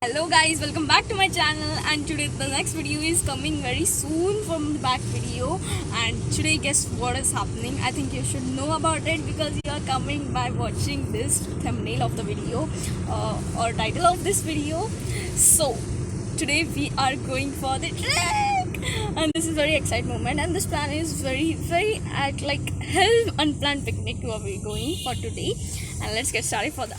Hello guys, welcome back to my channel, and today the next video is coming very soon from the back video. And today guess what is happening? I think you should know about it because you are coming by watching this thumbnail of the video or title of this video. So today we are going for the trek, and this is very exciting moment, and this plan is very at like hell unplanned picnic where we going for today. And let's get started for the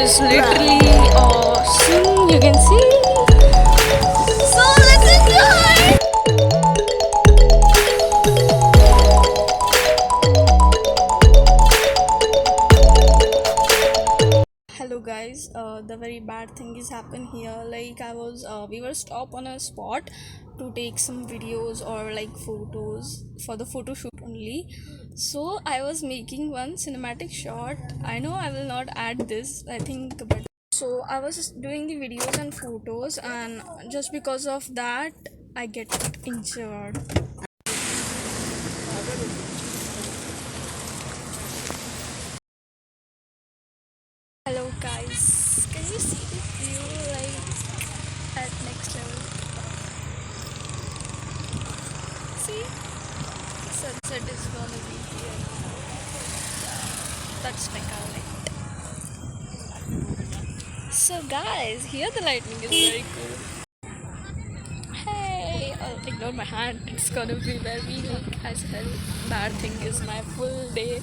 is literally awesome. You can see. So let's enjoy. Hello guys, the very bad thing is happened here. Like we were stopped on a spot to take some videos or like photos for the photo shoot only. So I was making one cinematic shot. I know I will not add this, I think, but so I was doing the videos and photos, and just because of that I get injured. Hello guys, can you see the view like at next level? See, sunset is gonna be here. That's like our light. So guys, here the lightning is very cool. Hey, ignore my hand. It's gonna be very like as hell. Bad thing is my full day.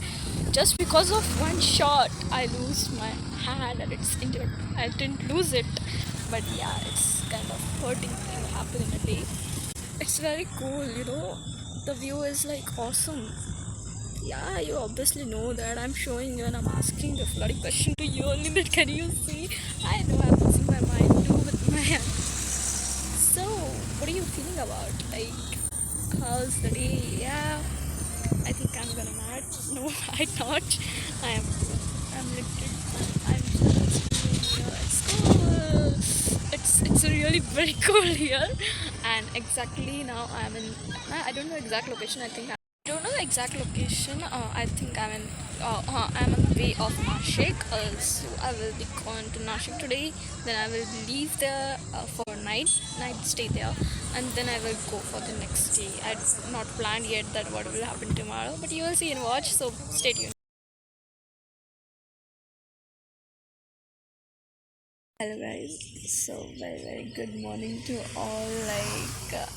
Just because of one shot, I lose my hand and it's injured. I didn't lose it, but yeah, it's kind of hurting thing happen in a day. It's very cool, you know. The view is like awesome. Yeah, you obviously know that I'm showing you and I'm asking the bloody question to you only, that can you see? I know I'm losing my mind too with my hand. So, what are you feeling about? Like, how's the day? Yeah, I think I'm gonna mad. No, I'm not. I'm literally, I'm just here at school. It's really very cool here, and exactly now I'm in. I don't know exact location. I don't know the exact location. I think I'm on the way of Nashik. So I will be going to Nashik today. Then I will leave there for night stay there, and then I will go for the next day. I've not planned yet that what will happen tomorrow, but you will see and watch. So stay tuned. Hello guys, so very good morning to all.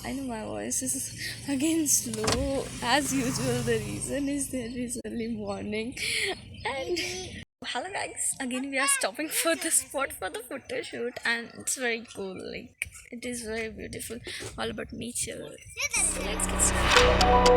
I know my voice is again slow as usual. The reason is there is early morning, and hello guys, again we are stopping for the spot for the photo shoot, and it's very cool. Like, it is very beautiful, all about nature. So let's get started.